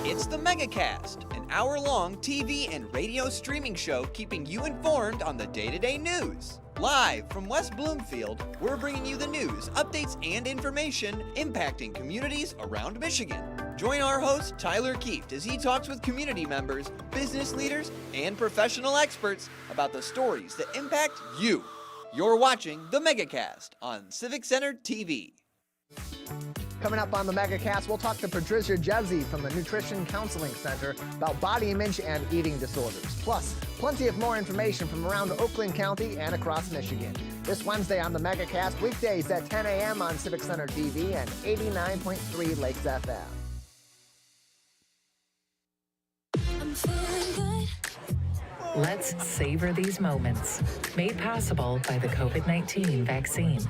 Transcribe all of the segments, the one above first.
It's the Megacast, an hour-long TV and radio streaming show keeping you informed on the day-to-day news. Live from West Bloomfield, we're bringing you the news, updates, and information impacting communities around Michigan. Join our host, Tyler Kieft, as he talks with community members, business leaders, and professional experts about the stories that impact you. You're watching the Megacast on Civic Center TV. Coming up on the Megacast, we'll talk to Patrizia Jesue from the Nutritional Counseling Center about body image and eating disorders. Plus, plenty of more information from around Oakland County and across Michigan. This Wednesday on the Megacast, weekdays at 10 a.m. on Civic Center TV and 89.3 Lakes FM. Let's savor these moments. Made possible by the COVID-19 vaccine.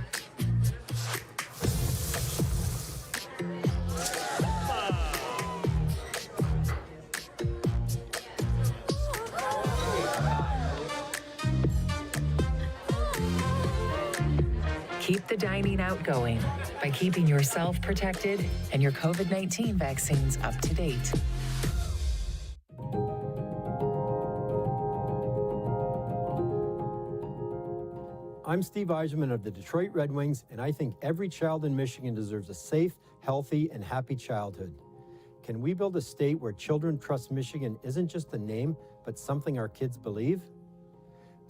Keep the dining out going by keeping yourself protected and your COVID-19 vaccines up to date. I'm Steve Eiserman of the Detroit Red Wings, and I think every child in Michigan deserves a safe, healthy, and happy childhood. Can we build a state where Children Trust Michigan isn't just a name, but something our kids believe?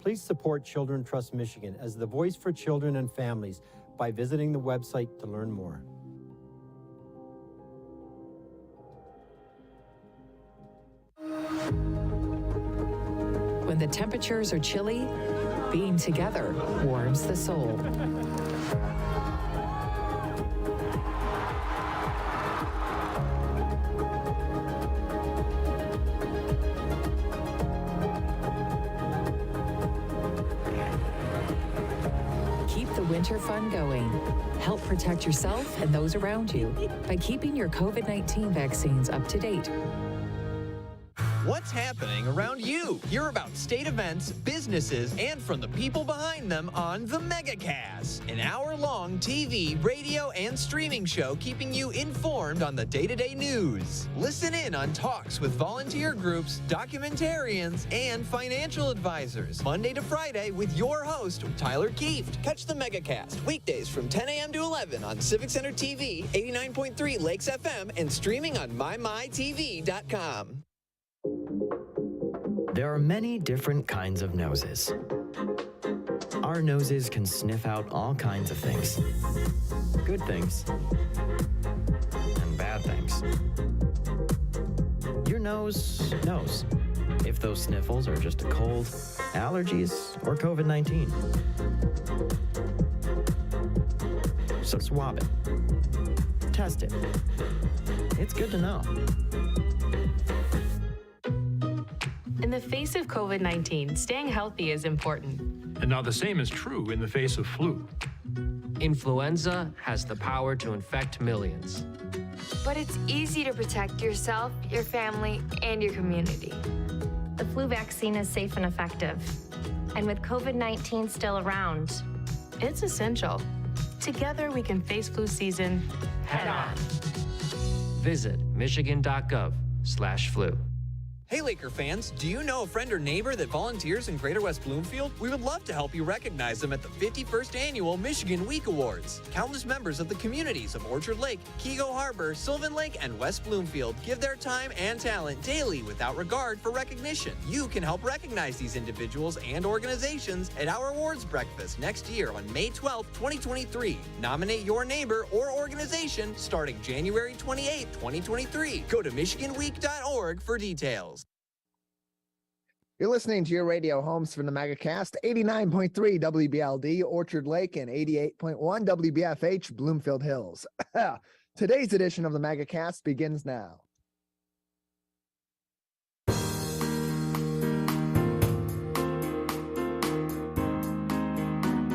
Please support Children Trust Michigan as the voice for children and families by visiting the website to learn more. When the temperatures are chilly, being together warms the soul. Keep the winter fun going. Help protect yourself and those around you by keeping your COVID-19 vaccines up to date. What's happening around you? Hear about state events, businesses, and from the people behind them on the Megacast, an hour-long TV, radio, and streaming show keeping you informed on the day-to-day news. Listen in on talks with volunteer groups, documentarians, and financial advisors, Monday to Friday with your host, Tyler Kieft. Catch the Megacast weekdays from 10 a.m. to 11 on Civic Center TV, 89.3 Lakes FM, and streaming on mymytv.com. There are many different kinds of noses. Our noses can sniff out all kinds of things. Good things and bad things. Your nose knows if those sniffles are just a cold, allergies, or COVID-19. So swab it. Test it. It's good to know. In the face of COVID-19, staying healthy is important. And now the same is true in the face of flu. Influenza has the power to infect millions. But it's easy to protect yourself, your family, and your community. The flu vaccine is safe and effective. And with COVID-19 still around, it's essential. Together we can face flu season head on. Visit michigan.gov/flu. Hey Laker fans, do you know a friend or neighbor that volunteers in Greater West Bloomfield? We would love to help you recognize them at the 51st Annual Michigan Week Awards. Countless members of the communities of Orchard Lake, Keego Harbor, Sylvan Lake, and West Bloomfield give their time and talent daily without regard for recognition. You can help recognize these individuals and organizations at our awards breakfast next year on May 12, 2023. Nominate your neighbor or organization starting January 28, 2023. Go to michiganweek.org for details. You're listening to your radio homes from the Megacast, 89.3 WBLD, Orchard Lake, and 88.1 WBFH, Bloomfield Hills. Today's edition of the Megacast begins now.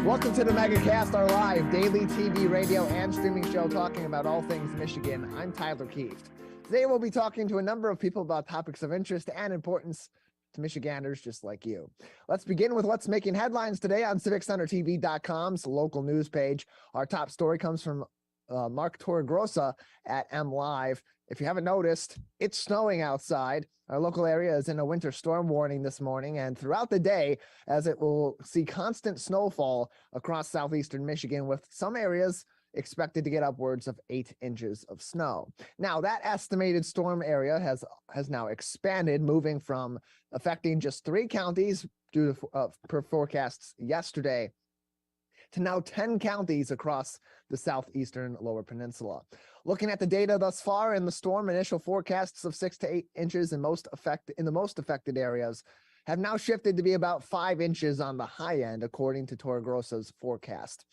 Welcome to the Megacast, our live daily TV, radio, and streaming show talking about all things Michigan. I'm Tyler Kieft. Today we'll be talking to a number of people about topics of interest and importance to Michiganders just like you. Let's begin with what's making headlines today on CivicCenterTV.com's local news page. Our top story comes from Mark Torregrossa at M Live. If you haven't noticed, it's snowing outside. Our local area is in a winter storm warning this morning and throughout the day, as it will see constant snowfall across southeastern Michigan, with some areas expected to get upwards of 8 inches of snow. Now, that estimated storm area has now expanded, moving from affecting just 3 counties due to per forecasts yesterday to now 10 counties across the southeastern Lower Peninsula. Looking at the data thus far in the storm, initial forecasts of 6 to 8 inches in the most affected areas have now shifted to be about 5 inches on the high end, according to Torregrossa's forecast.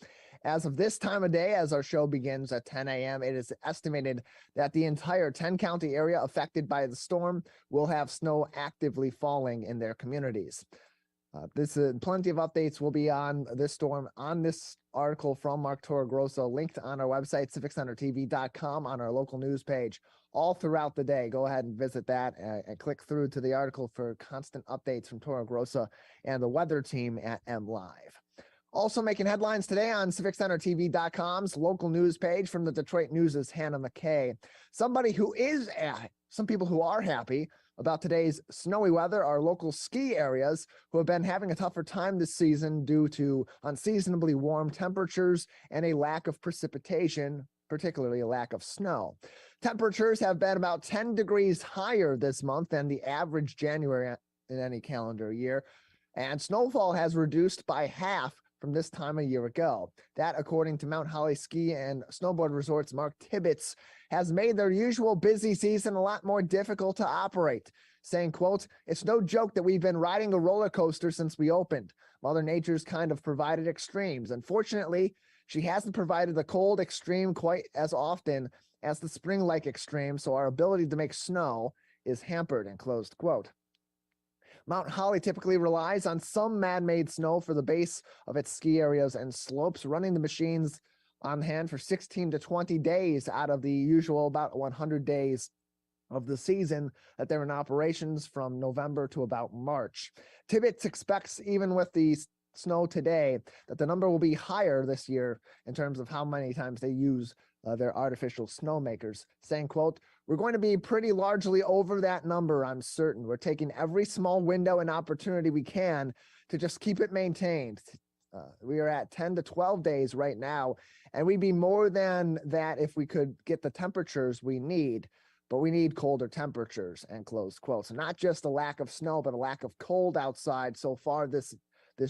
As of this time of day, as our show begins at 10 a.m., it is estimated that the entire 10-county area affected by the storm will have snow actively falling in their communities. Plenty of updates will be on this storm on this article from Mark Torregrossa, linked on our website, civiccentertv.com, on our local news page all throughout the day. Go ahead and visit that and click through to the article for constant updates from Torregrossa and the weather team at M Live. Also making headlines today on civiccentertv.com's local news page from the Detroit News' Hannah McKay. Some people who are happy about today's snowy weather are local ski areas who have been having a tougher time this season due to unseasonably warm temperatures and a lack of precipitation, particularly a lack of snow. Temperatures have been about 10 degrees higher this month than the average January in any calendar year, and snowfall has reduced by half from this time a year ago. That, according to Mount Holly Ski and Snowboard Resort's Mark Tibbetts, has made their usual busy season a lot more difficult to operate, saying, quote, "It's no joke that we've been riding a roller coaster since we opened. Mother Nature's kind of provided extremes. Unfortunately, she hasn't provided the cold extreme quite as often as the spring-like extreme, so our ability to make snow is hampered," and closed quote. Mount Holly typically relies on some man-made snow for the base of its ski areas and slopes, running the machines on hand for 16 to 20 days out of the usual about 100 days of the season that they're in operations from November to about March. Tibbetts expects, even with the snow today, that the number will be higher this year in terms of how many times they use their artificial snowmakers, saying, quote, "We're going to be pretty largely over that number, I'm certain. We're taking every small window and opportunity we can to just keep it maintained. We are at 10 to 12 days right now, and we'd be more than that if we could get the temperatures we need, but we need colder temperatures," and closed quote. So not just a lack of snow, but a lack of cold outside so far this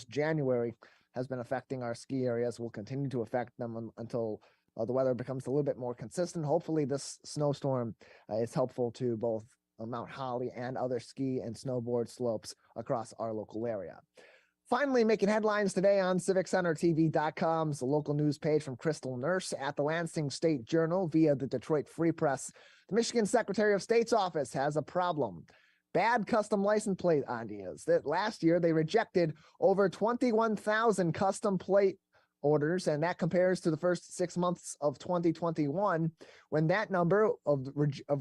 January has been affecting our ski areas, will continue to affect them until the weather becomes a little bit more consistent. Hopefully this snowstorm is helpful to both Mount Holly and other ski and snowboard slopes across our local area. Finally, making headlines today on civiccentertv.com's local news page from Crystal Nurse at the Lansing State Journal via the Detroit Free Press. The Michigan Secretary of State's office has a problem. Bad custom license plate ideas. That last year they rejected over 21,000 custom plate orders, and that compares to the first 6 months of 2021, when that number of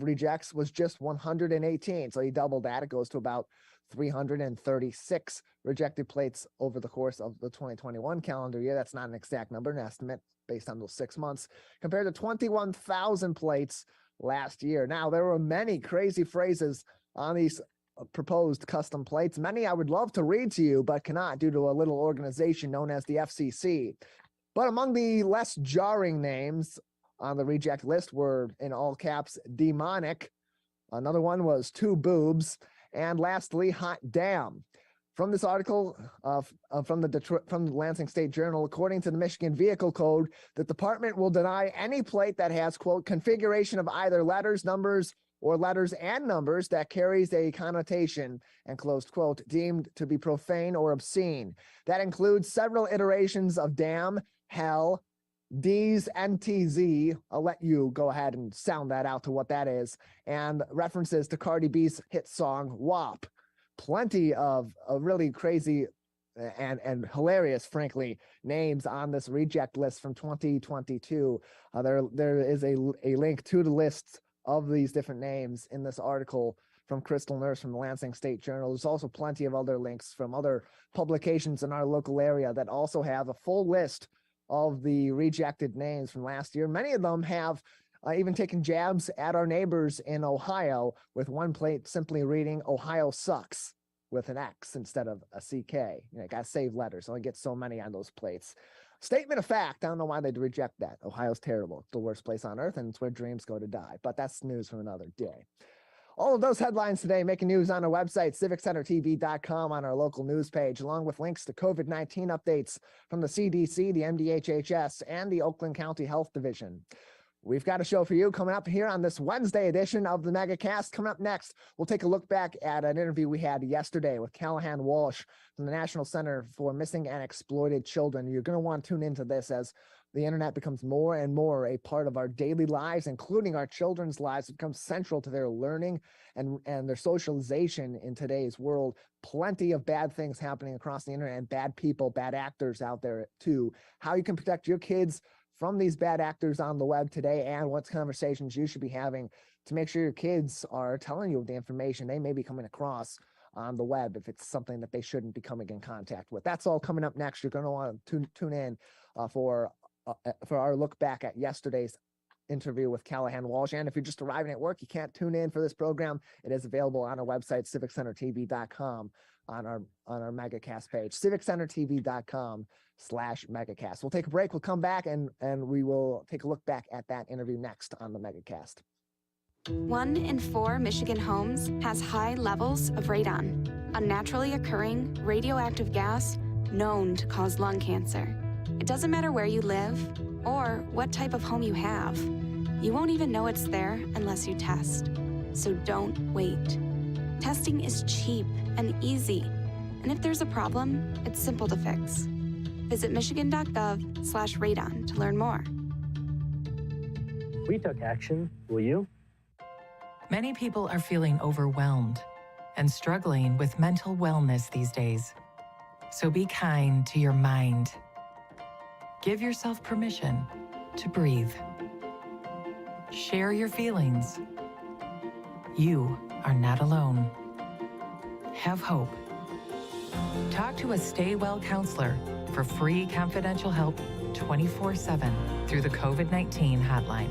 rejects was just 118. So you double that, it goes to about 336 rejected plates over the course of the 2021 calendar year. That's not an exact number, an estimate based on those 6 months, compared to 21,000 plates last year. Now, there were many crazy phrases on these proposed custom plates. Many I would love to read to you, but cannot due to a little organization known as the FCC. But among the less jarring names on the reject list were, in all caps, demonic. Another one was two boobs. And lastly, hot damn. From this article from the Lansing State Journal, according to the Michigan Vehicle Code, the department will deny any plate that has, quote, configuration of either letters, numbers, or letters and numbers that carries a connotation, and closed quote, deemed to be profane or obscene. That includes several iterations of damn, hell, D's, NTZ. I'll let you go ahead and sound that out to what that is, and references to Cardi B's hit song WAP. Plenty of really crazy and hilarious, frankly, names on this reject list from 2022. There is a link to the lists of these different names in this article from Crystal Nurse from the Lansing State Journal. There's also plenty of other links from other publications in our local area that also have a full list all of the rejected names from last year. Many of them have even taken jabs at our neighbors in Ohio, with one plate simply reading "Ohio sucks" with an X instead of a CK. Got to save letters. Only get so many on those plates. Statement of fact. I don't know why they'd reject that. Ohio's terrible. It's the worst place on earth, and it's where dreams go to die. But that's news from another day. All of those headlines today making news on our website, civiccentertv.com, on our local news page, along with links to COVID-19 updates from the CDC, the MDHHS, and the Oakland County Health Division. We've got a show for you coming up here on this Wednesday edition of the Megacast. Coming up next, we'll take a look back at an interview we had yesterday with Callahan Walsh from the National Center for Missing and Exploited Children. You're going to want to tune into this as the internet becomes more and more a part of our daily lives, including our children's lives. It becomes central to their learning and their socialization in today's world. Plenty of bad things happening across the internet, and bad people, bad actors out there too. How you can protect your kids from these bad actors on the web today, and what conversations you should be having to make sure your kids are telling you the information they may be coming across on the web if it's something that they shouldn't be coming in contact with. That's all coming up next. You're going to want to tune in for our look back at yesterday's interview with Callahan Walsh. And if you're just arriving at work, you can't tune in for this program, it is available on our website, civiccentertv.com, on our Megacast page, civiccentertv.com/Megacast. We'll take a break. We'll come back and we will take a look back at that interview next on the Megacast. 1 in 4 Michigan homes has high levels of radon, a naturally occurring radioactive gas known to cause lung cancer. It doesn't matter where you live or what type of home you have. You won't even know it's there unless you test. So don't wait. Testing is cheap and easy. And if there's a problem, it's simple to fix. Visit michigan.gov/radon to learn more. We took action. Will you? Many people are feeling overwhelmed and struggling with mental wellness these days. So be kind to your mind. Give yourself permission to breathe. Share your feelings. You are not alone. Have hope. Talk to a Stay Well counselor for free confidential help 24/7 through the COVID-19 hotline.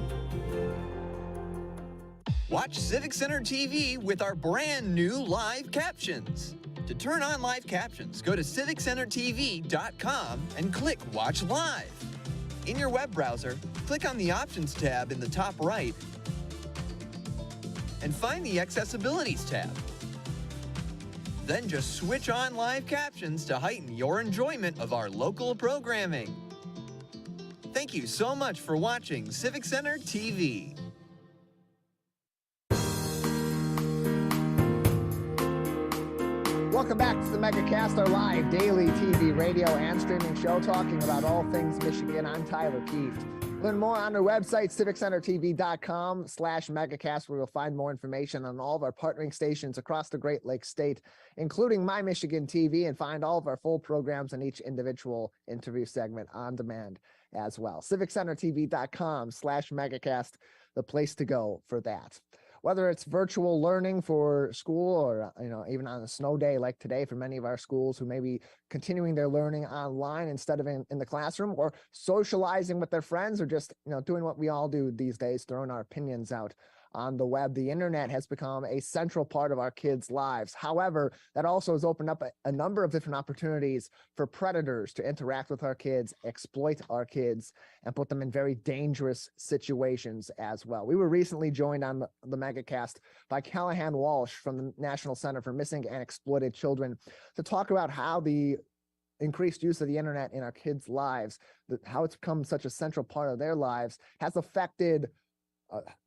Watch Civic Center TV with our brand new live captions. To turn on live captions, go to civiccentertv.com and click Watch Live. In your web browser, click on the Options tab in the top right and find the Accessibilities tab. Then just switch on live captions to heighten your enjoyment of our local programming. Thank you so much for watching Civic Center TV. Welcome back to the Megacast, our live daily TV, radio, and streaming show talking about all things Michigan. I'm Tyler Kieft. Learn more on our website, civiccentertv.com/Megacast, where you'll find more information on all of our partnering stations across the Great Lakes state, including My Michigan TV, and find all of our full programs and each individual interview segment on demand as well. civiccentertv.com/Megacast, the place to go for that. Whether it's virtual learning for school or, even on a snow day like today for many of our schools who may be continuing their learning online instead of in the classroom, or socializing with their friends, or just, doing what we all do these days, throwing our opinions out on the web. The internet has become a central part of our kids' lives. However, that also has opened up a number of different opportunities for predators to interact with our kids, exploit our kids, and put them in very dangerous situations as well. We were recently joined on the Megacast by Callahan Walsh from the National Center for Missing and Exploited Children to talk about how the increased use of the internet in our kids' lives, how it's become such a central part of their lives, has affected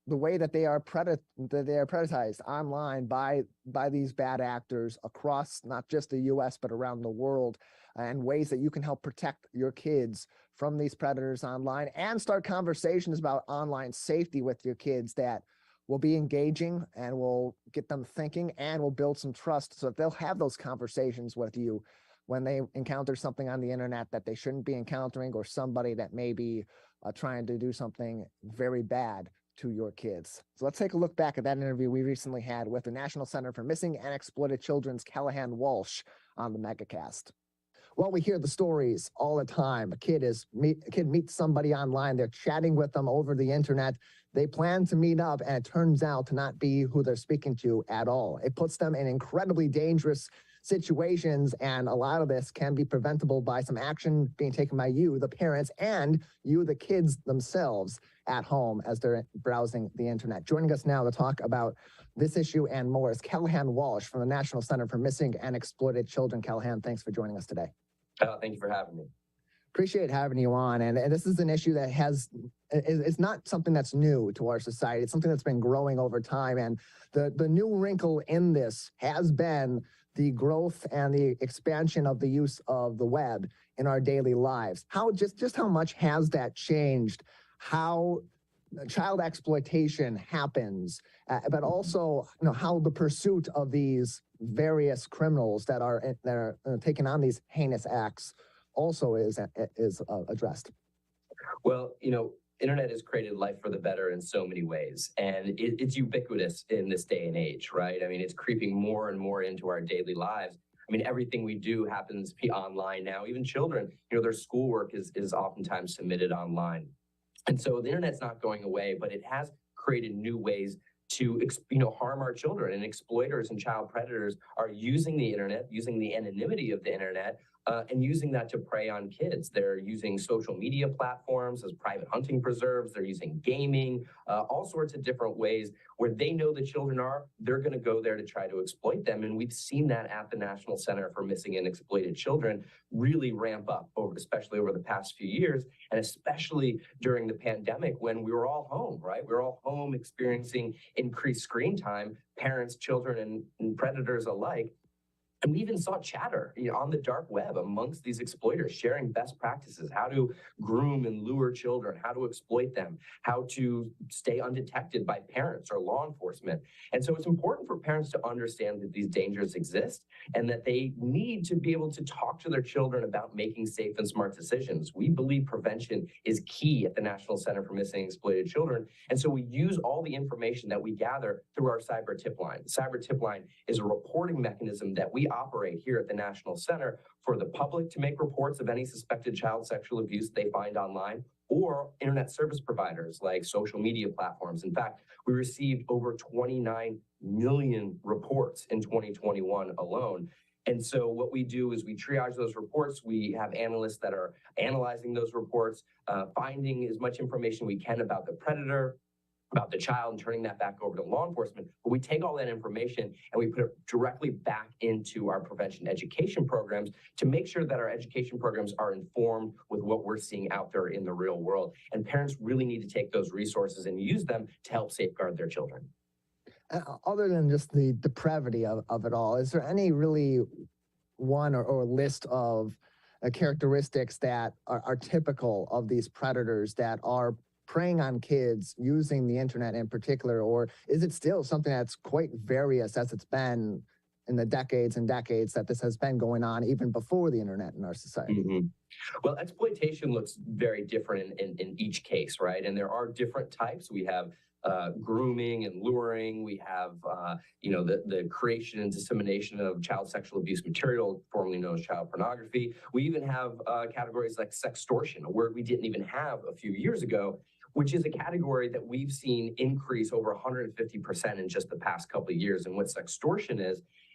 the way that they are predatorized online by these bad actors across not just the U.S. but around the world, and ways that you can help protect your kids from these predators online, and start conversations about online safety with your kids that will be engaging and will get them thinking and will build some trust, so that they'll have those conversations with you when they encounter something on the internet that they shouldn't be encountering, or somebody that may be trying to do something very bad to your kids. So let's take a look back at that interview we recently had with the National Center for Missing and Exploited Children's Callahan Walsh on the Megacast. Well, we hear the stories all the time. A kid meets somebody online. They're chatting with them over the internet. They plan to meet up, and it turns out to not be who they're speaking to at all. It puts them in incredibly dangerous situations, and a lot of this can be preventable by some action being taken by you, the parents, and you, the kids themselves at home as they're browsing the internet. Joining us now to talk about this issue and more is Callahan Walsh from the National Center for Missing and Exploited Children. Callahan, thanks for joining us today. Thank you for having me. Appreciate having you on. And this is an issue that it's not something that's new to our society. It's something that's been growing over time. And the new wrinkle in this has been the growth and the expansion of the use of the web in our daily lives. Just how much has that changed how child exploitation happens, but also how the pursuit of these various criminals that are taking on these heinous acts also is addressed. Well, internet has created life for the better in so many ways, and it's ubiquitous in this day and age, right? I mean, it's creeping more and more into our daily lives. I mean, everything we do happens online now. Even children, their schoolwork is oftentimes submitted online. And so the internet's not going away, but it has created new ways to harm our children, and exploiters and child predators are using the internet, using the anonymity of the internet, and using that to prey on kids. They're using social media platforms as private hunting preserves. They're using gaming, all sorts of different ways where they know the children are. They're going to go there to try to exploit them. And we've seen that at the National Center for Missing and Exploited Children really ramp up, especially over the past few years, and especially during the pandemic when we were all home, right? We were all home experiencing increased screen time, parents, children, and predators alike. And we even saw chatter on the dark web amongst these exploiters, sharing best practices, how to groom and lure children, how to exploit them, how to stay undetected by parents or law enforcement. And so it's important for parents to understand that these dangers exist and that they need to be able to talk to their children about making safe and smart decisions. We believe prevention is key at the National Center for Missing and Exploited Children. And so we use all the information that we gather through our cyber tip line. The cyber tip line is a reporting mechanism that we operate here at the National Center for the public to make reports of any suspected child sexual abuse they find online, or internet service providers like social media platforms. In fact, we received over 29 million reports in 2021 alone. And so what we do is we triage those reports. We have analysts that are analyzing those reports, finding as much information we can about the predator, about the child, and turning that back over to law enforcement. But we take all that information and we put it directly back into our prevention education programs to make sure that our education programs are informed with what we're seeing out there in the real world. And parents really need to take those resources and use them to help safeguard their children. Other than just the depravity of it all, is there any really one or list of characteristics that are typical of these predators that are preying on kids using the internet in particular, or is it still something that's quite various as it's been in the decades and decades that this has been going on even before the internet in our society? Mm-hmm. Well, exploitation looks very different in each case, right? And there are different types. We have grooming and luring. We have, the creation and dissemination of child sexual abuse material, formerly known as child pornography. We even have categories like sextortion, a word we didn't even have a few years ago, which is a category that we've seen increase over 150% in just the past couple of years. And what sextortion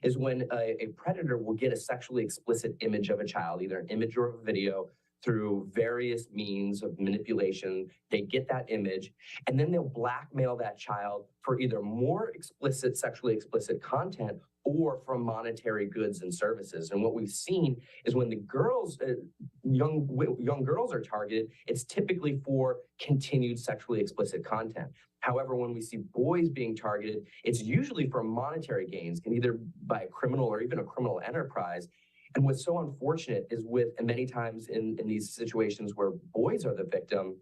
is when a predator will get a sexually explicit image of a child, either an image or a video, through various means of manipulation. They get that image, and then they'll blackmail that child for either more explicit, sexually explicit content or from monetary goods and services. And what we've seen is when the girls, young girls are targeted, it's typically for continued sexually explicit content. However, when we see boys being targeted, it's usually for monetary gains, and either by a criminal or even a criminal enterprise. And what's so unfortunate is and many times in these situations where boys are the victim,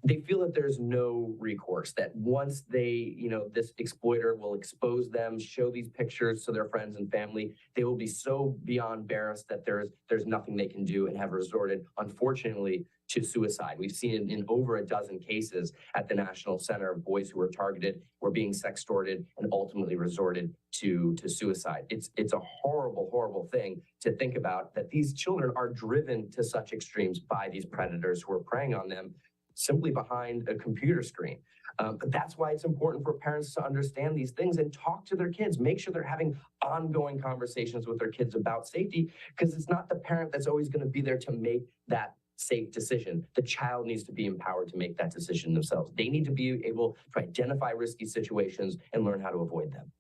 they feel that there's no recourse, that once this exploiter will expose them, show these pictures to their friends and family, they will be so beyond embarrassed that there's nothing they can do and have resorted, unfortunately, to suicide. We've seen in over a dozen cases at the National Center of boys who were targeted, were being sextorted, and ultimately resorted to suicide. It's a horrible, horrible thing to think about, that these children are driven to such extremes by these predators who are preying on them simply behind a computer screen. But that's why it's important for parents to understand these things and talk to their kids. Make sure they're having ongoing conversations with their kids about safety, because it's not the parent that's always going to be there to make that safe decision. The child needs to be empowered to make that decision themselves. They need to be able to identify risky situations and learn how to avoid them.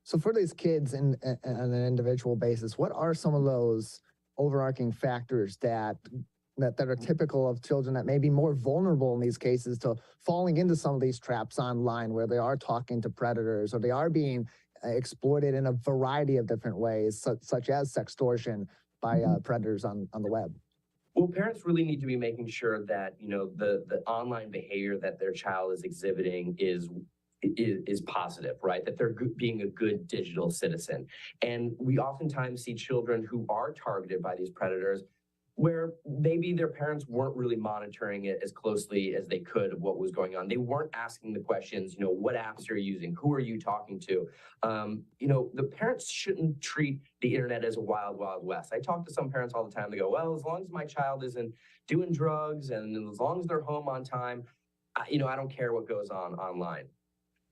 So for these kids on an individual basis, what are some of those overarching factors that are typical of children that may be more vulnerable in these cases to falling into some of these traps online, where they are talking to predators or they are being exploited in a variety of different ways, such as sextortion by predators on the web? Well, parents really need to be making sure that, the online behavior that their child is exhibiting is positive, right? That they're being a good digital citizen. And we oftentimes see children who are targeted by these predators where maybe their parents weren't really monitoring it as closely as they could of what was going on. They weren't asking the questions, what apps you're using, who are you talking to? The parents shouldn't treat the internet as a wild, wild west. I talk to some parents all the time. They go, well, as long as my child isn't doing drugs and as long as they're home on time, I don't care what goes on online.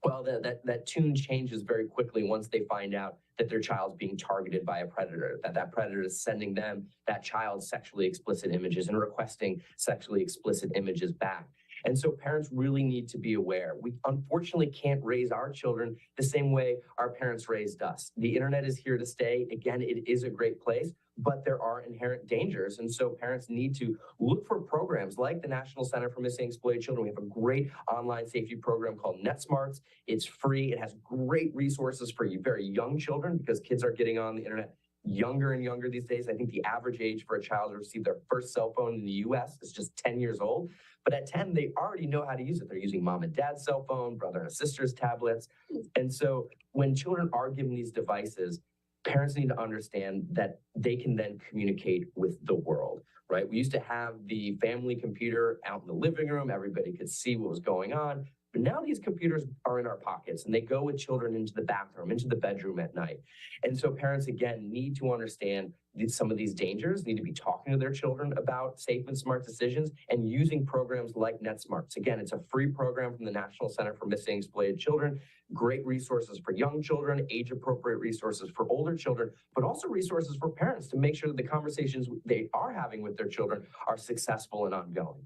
Well, that tune changes very quickly once they find out that their child's being targeted by a predator, that predator is sending them, that child, sexually explicit images and requesting sexually explicit images back. And so parents really need to be aware. We unfortunately can't raise our children the same way our parents raised us. The internet is here to stay. Again, it is a great place, but there are inherent dangers. And so parents need to look for programs like the National Center for Missing and Exploited Children. We have a great online safety program called NetSmarts. It's free. It has great resources for very young children, because kids are getting on the internet younger and younger these days. I think the average age for a child to receive their first cell phone in the US is just 10 years old. But at 10, they already know how to use it. They're using mom and dad's cell phone, brother and sister's tablets. And so when children are given these devices, parents need to understand that they can then communicate with the world, right? We used to have the family computer out in the living room. Everybody could see what was going on. But now these computers are in our pockets, and they go with children into the bathroom, into the bedroom at night. And so parents, again, need to understand some of these dangers, need to be talking to their children about safe and smart decisions, and using programs like NetSmarts. Again, it's a free program from the National Center for Missing and Exploited Children. Great resources for young children, age-appropriate resources for older children, but also resources for parents to make sure that the conversations they are having with their children are successful and ongoing.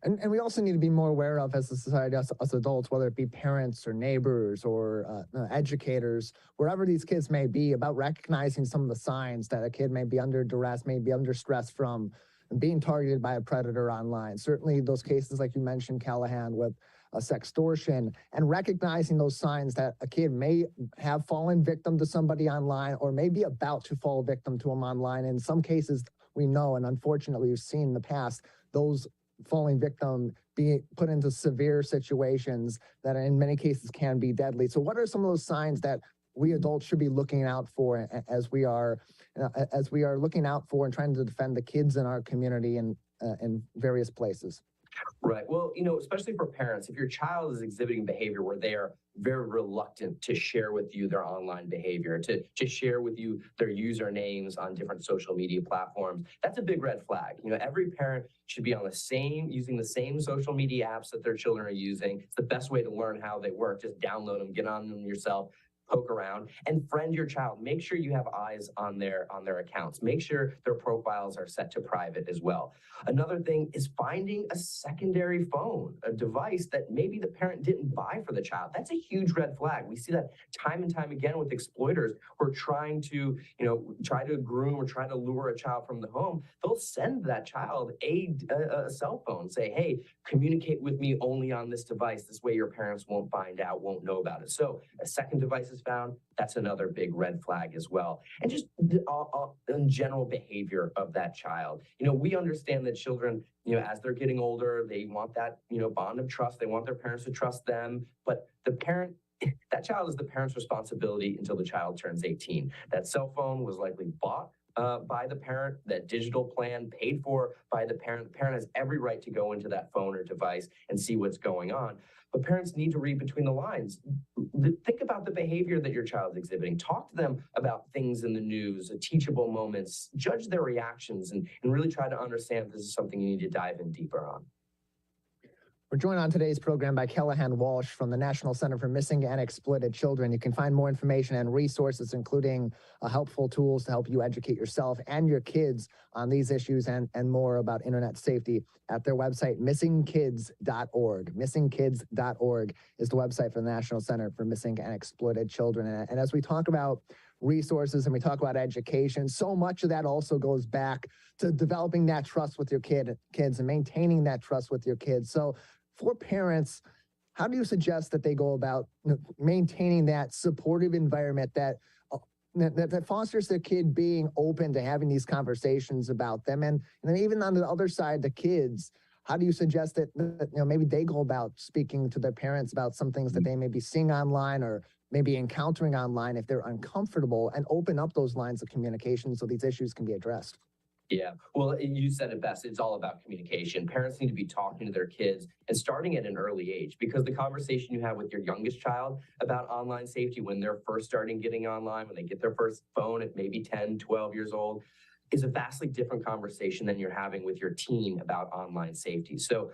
And we also need to be more aware of, as a society, as adults, whether it be parents or neighbors or educators, wherever these kids may be, about recognizing some of the signs that a kid may be under duress, may be under stress from being targeted by a predator online. Certainly those cases, like you mentioned, Callahan, with sextortion, and recognizing those signs that a kid may have fallen victim to somebody online or may be about to fall victim to them online. In some cases, we know, and unfortunately we've seen in the past, those falling victim being put into severe situations that in many cases can be deadly. So what are some of those signs that we adults should be looking out for as we are looking out for and trying to defend the kids in our community and in various places? Right. Well, especially for parents, if your child is exhibiting behavior where they are very reluctant to share with you their online behavior, to share with you their usernames on different social media platforms, that's a big red flag. Every parent should be on using the same social media apps that their children are using. It's the best way to learn how they work. Just download them, get on them yourself, poke around, and friend your child. Make sure you have eyes on their accounts. Make sure their profiles are set to private as well. Another thing is finding a secondary phone, a device that maybe the parent didn't buy for the child. That's a huge red flag. We see that time and time again with exploiters who are trying to, try to groom or try to lure a child from the home. They'll send that child a cell phone, say, hey, communicate with me only on this device. This way your parents won't find out, won't know about it. So a second device is found. That's another big red flag as well. And just the general behavior of that child. We understand that children, as they're getting older, they want that, bond of trust. They want their parents to trust them. But that child is the parent's responsibility until the child turns 18. That cell phone was likely bought by the parent, that digital plan paid for by the parent. The parent has every right to go into that phone or device and see what's going on. But parents need to read between the lines. Think about the behavior that your child's exhibiting. Talk to them about things in the news, teachable moments, judge their reactions, and really try to understand if this is something you need to dive in deeper on. We're joined on today's program by Callahan Walsh from the National Center for Missing and Exploited Children. You can find more information and resources, including helpful tools to help you educate yourself and your kids on these issues and more about internet safety at their website, missingkids.org. Missingkids.org is the website for the National Center for Missing and Exploited Children. And as we talk about resources and we talk about education, so much of that also goes back to developing that trust with your kids and maintaining that trust with your kids. So for parents, how do you suggest that they go about maintaining that supportive environment that fosters their kid being open to having these conversations about them? And then even on the other side, the kids, how do you suggest that maybe they go about speaking to their parents about some things that they may be seeing online or maybe encountering online if they're uncomfortable, and open up those lines of communication so these issues can be addressed? Yeah, well, you said it best. It's all about communication. Parents need to be talking to their kids and starting at an early age, because the conversation you have with your youngest child about online safety when they're first starting getting online, when they get their first phone at maybe 10, 12 years old, is a vastly different conversation than you're having with your teen about online safety. So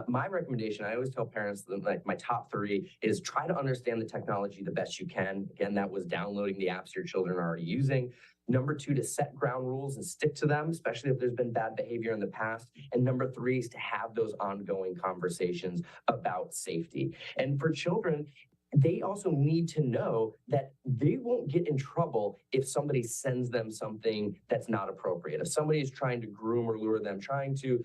my recommendation, I always tell parents, like my top 3 is try to understand the technology the best you can. Again, that was downloading the apps your children are already using. Number 2, to set ground rules and stick to them, especially if there's been bad behavior in the past. And number 3 is to have those ongoing conversations about safety. And for children, they also need to know that they won't get in trouble if somebody sends them something that's not appropriate. If somebody is trying to groom or lure them, trying to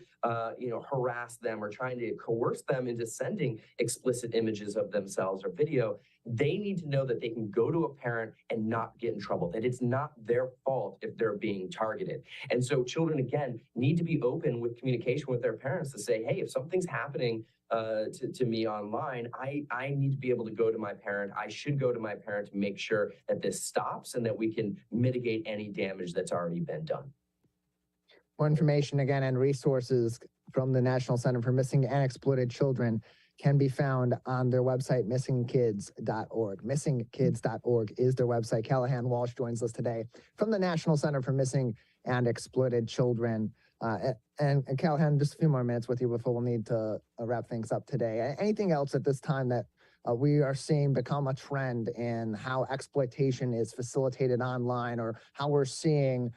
harass them, or trying to coerce them into sending explicit images of themselves or video, they need to know that they can go to a parent and not get in trouble, that it's not their fault if they're being targeted. And so children, again, need to be open with communication with their parents to say, hey, if something's happening to me online, I need to be able to go to my parent. I should go to my parent to make sure that this stops and that we can mitigate any damage that's already been done. More information again and resources from the National Center for Missing and Exploited Children can be found on their website, missingkids.org. Missingkids.org is their website. Callahan Walsh joins us today from the National Center for Missing and Exploited Children. And Callahan, just a few more minutes with you before we'll need to wrap things up today. Anything else at this time that we are seeing become a trend in how exploitation is facilitated online, or how we're seeing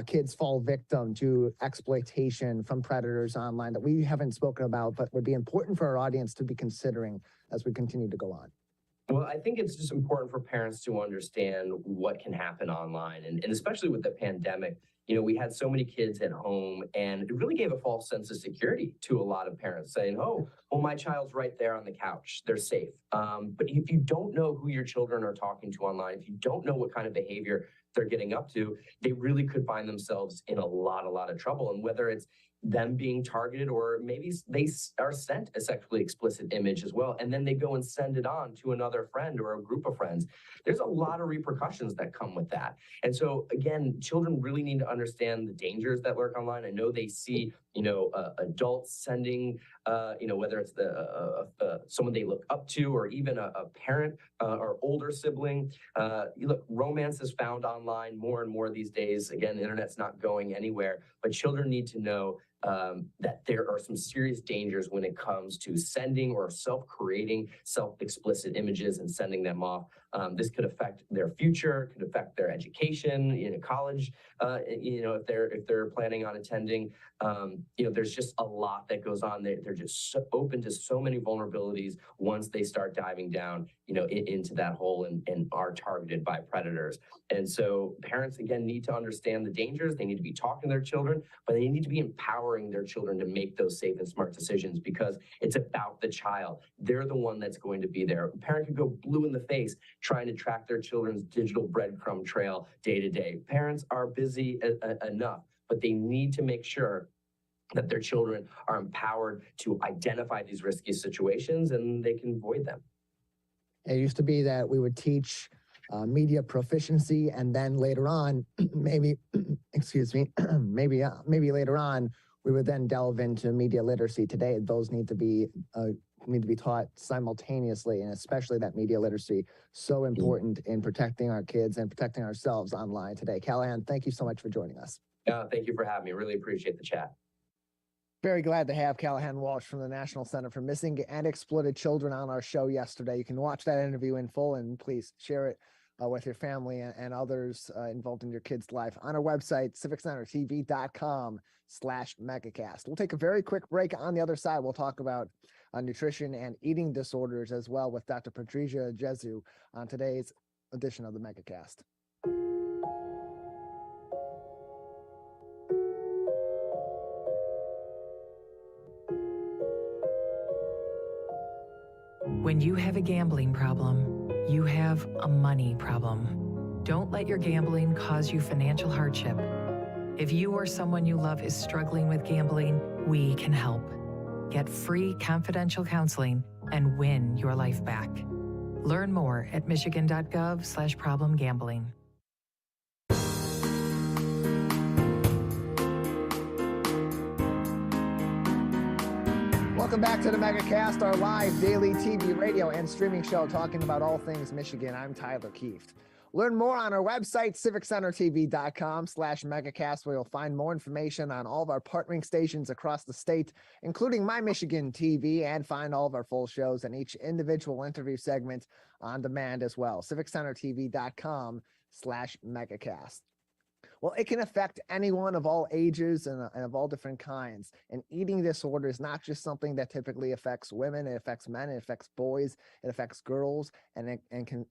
kids fall victim to exploitation from predators online that we haven't spoken about, but would be important for our audience to be considering as we continue to go on? Well, I think it's just important for parents to understand what can happen online. And especially with the pandemic, we had so many kids at home, and it really gave a false sense of security to a lot of parents, saying, oh, well, my child's right there on the couch, they're safe. But if you don't know who your children are talking to online, if you don't know what kind of behavior they're getting up to, they really could find themselves in a lot of trouble. And whether it's them being targeted, or maybe they are sent a sexually explicit image as well, and then they go and send it on to another friend or a group of friends, there's a lot of repercussions that come with that. And so again, children really need to understand the dangers that lurk online. I know they see adults sending whether it's someone they look up to, or even a parent or older sibling. Look, romance is found online more and more these days. Again, the internet's not going anywhere, but children need to know that there are some serious dangers when it comes to sending or self-creating self-explicit images and sending them off. This could affect their future, could affect their education in college, if they're planning on attending. There's just a lot that goes on. They're just so open to so many vulnerabilities once they start diving down, into that hole and are targeted by predators. And so parents, again, need to understand the dangers. They need to be talking to their children, but they need to be empowering their children to make those safe and smart decisions, because it's about the child. They're the one that's going to be there. A parent could go blue in the face trying to track their children's digital breadcrumb trail day to day. Parents are busy enough, but they need to make sure that their children are empowered to identify these risky situations and they can avoid them. It used to be that we would teach media proficiency, and then later on, maybe, excuse me, maybe later on, we would then delve into media literacy. Today, those need to be taught simultaneously, and especially that media literacy, so important in protecting our kids and protecting ourselves online today. Callahan, thank you so much for joining us. Thank you for having me. Really appreciate the chat. Very glad to have Callahan Walsh from the National Center for Missing and Exploited Children on our show yesterday. You can watch that interview in full, and please share it with your family and others involved in your kid's life on our website, civiccentertv.com/megacast. We'll take a very quick break. On the other side, we'll talk about nutrition and eating disorders as well with Dr. Patrizia Jesue on today's edition of the Megacast. When you have a gambling problem, you have a money problem. Don't let your gambling cause you financial hardship. If you or someone you love is struggling with gambling, we can help. Get free confidential counseling and win your life back. Learn more at michigan.gov/problemgambling. Welcome back to the Megacast, our live daily TV, radio, and streaming show talking about all things Michigan. I'm Tyler Kieft. Learn more on our website, civiccentertv.com/megacast, where you'll find more information on all of our partnering stations across the state, including My Michigan TV, and find all of our full shows and each individual interview segment on demand as well. civiccentertv.com/megacast. Well, it can affect anyone of all ages and of all different kinds. And eating disorder is not just something that typically affects women. It affects men. It affects boys. It affects girls, and can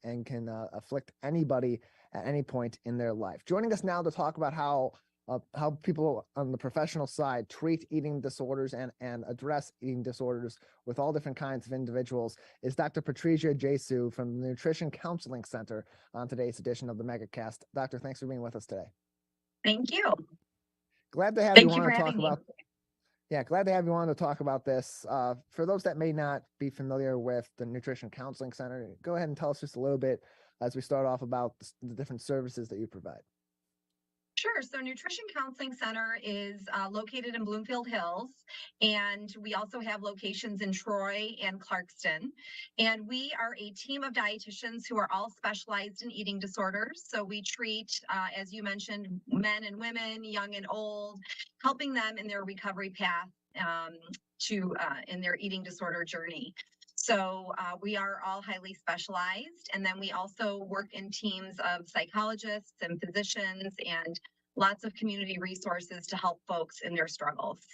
afflict anybody at any point in their life. Joining us now to talk about how people on the professional side treat eating disorders and address eating disorders with all different kinds of individuals is Dr. Patrizia Jesue from the Nutrition Counseling Center on today's edition of the Megacast. Doctor, thanks for being with us today. Thank you. Glad to have Thank you you on for to talk having me. about. Yeah, glad to have you on to talk about this. For those that may not be familiar with the Nutrition Counseling Center, go ahead and tell us just a little bit as we start off about the different services that you provide. Sure. So Nutrition Counseling Center is located in Bloomfield Hills, and we also have locations in Troy and Clarkston. And we are a team of dietitians who are all specialized in eating disorders. So we treat, as you mentioned, men and women, young and old, helping them in their recovery path in their eating disorder journey. So we are all highly specialized. And then we also work in teams of psychologists and physicians and lots of community resources to help folks in their struggles.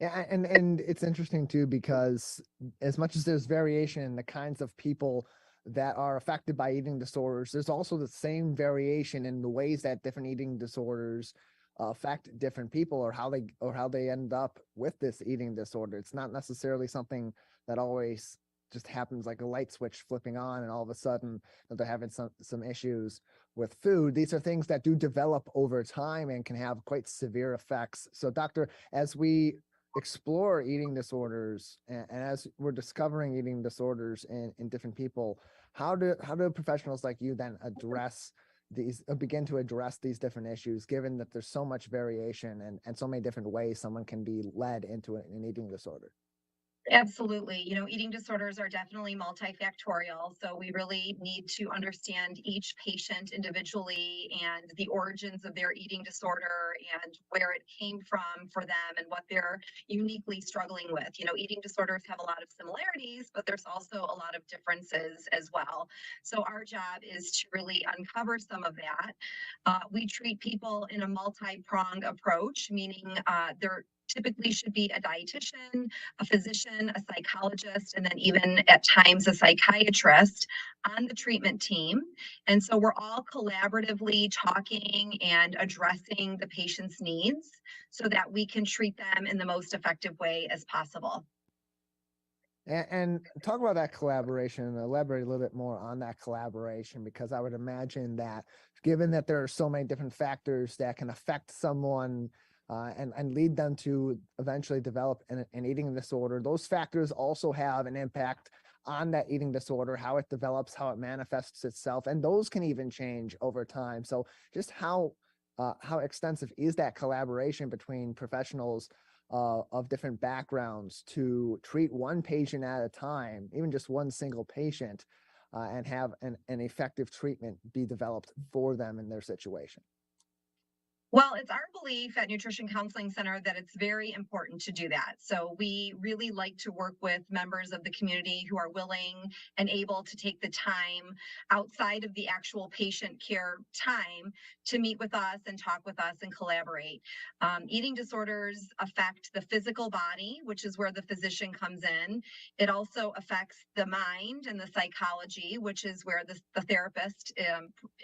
Yeah, and it's interesting too, because as much as there's variation in the kinds of people that are affected by eating disorders, there's also the same variation in the ways that different eating disorders affect different people, or how they end up with this eating disorder. It's not necessarily something that always just happens like a light switch flipping on and all of a sudden that they're having some issues with food. These are things that do develop over time and can have quite severe effects. So doctor, as we explore eating disorders and as we're discovering eating disorders in different people, how do professionals like you then begin to address these different issues, given that there's so much variation and so many different ways someone can be led into an eating disorder? Absolutely. You know, eating disorders are definitely multifactorial. So we really need to understand each patient individually and the origins of their eating disorder and where it came from for them and what they're uniquely struggling with. You know, eating disorders have a lot of similarities, but there's also a lot of differences as well. So our job is to really uncover some of that. We treat people in a multi-pronged approach, meaning there typically should be a dietitian, a physician, a psychologist, and then even at times a psychiatrist on the treatment team. And so we're all collaboratively talking and addressing the patient's needs so that we can treat them in the most effective way as possible. And talk about that collaboration and elaborate a little bit more on that collaboration, because I would imagine that given that there are so many different factors that can affect someone and lead them to eventually develop an eating disorder, those factors also have an impact on that eating disorder, how it develops, how it manifests itself, and those can even change over time. So just how extensive is that collaboration between professionals of different backgrounds to treat one patient at a time, even just one single patient, and have an effective treatment be developed for them in their situation? Well, it's our belief at Nutrition Counseling Center that it's very important to do that. So we really like to work with members of the community who are willing and able to take the time outside of the actual patient care time to meet with us and talk with us and collaborate. Eating disorders affect the physical body, which is where the physician comes in. It also affects the mind and the psychology, which is where the therapist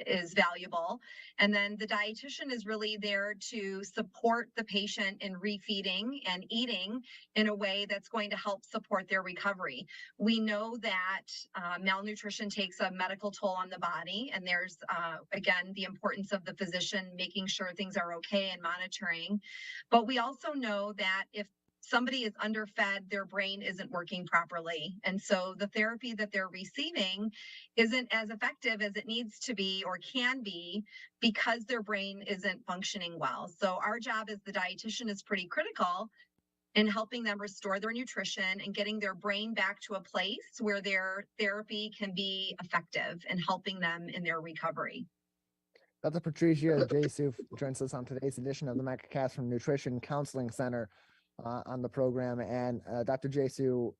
is valuable. And then the dietitian is really there to support the patient in refeeding and eating in a way that's going to help support their recovery. We know that malnutrition takes a medical toll on the body, and there's, again, the importance of the physician making sure things are okay and monitoring. But we also know that if somebody is underfed, their brain isn't working properly. And so the therapy that they're receiving isn't as effective as it needs to be or can be because their brain isn't functioning well. So our job as the dietitian is pretty critical in helping them restore their nutrition and getting their brain back to a place where their therapy can be effective and helping them in their recovery. Dr. Patrizia Jesue joins us on today's edition of the Megacast from Nutrition Counseling Center on the program. And Dr. Jesue,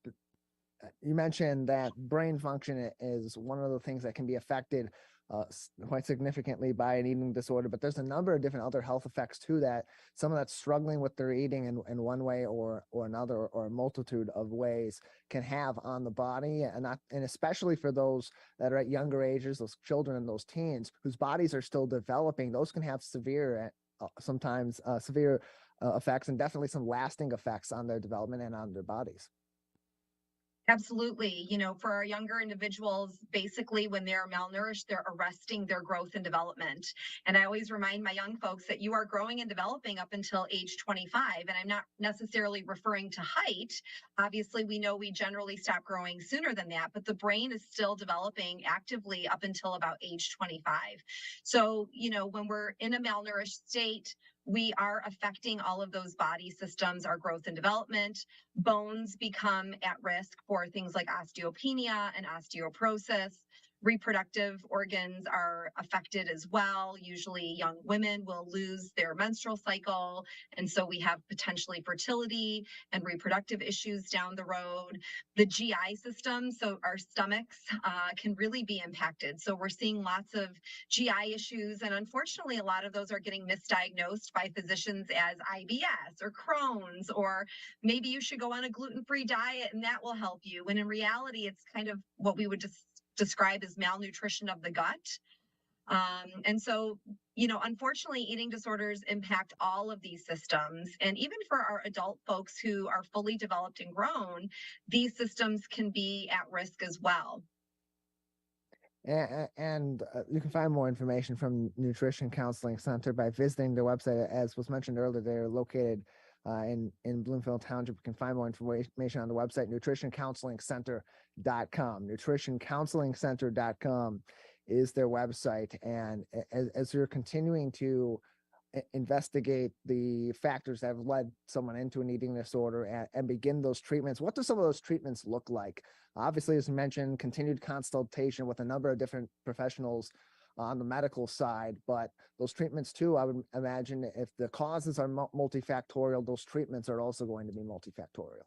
you mentioned that brain function is one of the things that can be affected quite significantly by an eating disorder, but there's a number of different other health effects to that. Someone that's struggling with their eating in one way or another, or a multitude of ways, can have on the body, and especially for those that are at younger ages, those children and those teens whose bodies are still developing, those can have severe, sometimes severe effects, and definitely some lasting effects on their development and on their bodies. Absolutely. For our younger individuals, basically when they're malnourished, they're arresting their growth and development. And I always remind my young folks that you are growing and developing up until age 25. And I'm not necessarily referring to height. Obviously, we know we generally stop growing sooner than that, but the brain is still developing actively up until about age 25. So, when we're in a malnourished state, we are affecting all of those body systems, our growth and development. Bones become at risk for things like osteopenia and osteoporosis. Reproductive organs are affected as well. Usually young women will lose their menstrual cycle, and so we have potentially fertility and reproductive issues down the road. The GI system, so our stomachs, can really be impacted. So we're seeing lots of GI issues, and unfortunately a lot of those are getting misdiagnosed by physicians as IBS or Crohn's, or maybe you should go on a gluten-free diet and that will help you. When in reality, it's kind of what we would just describe as malnutrition of the gut. And so, unfortunately, eating disorders impact all of these systems. And even for our adult folks who are fully developed and grown, these systems can be at risk as well. And you can find more information from Nutrition Counseling Center by visiting their website. As was mentioned earlier, they're located in Bloomfield Township. You can find more information on the website, nutritioncounselingcenter.com. Nutritioncounselingcenter.com is their website. And as you're continuing to investigate the factors that have led someone into an eating disorder and begin those treatments, what do some of those treatments look like? Obviously, as you mentioned, continued consultation with a number of different professionals on the medical side, but those treatments too, I would imagine, if the causes are multifactorial, those treatments are also going to be multifactorial.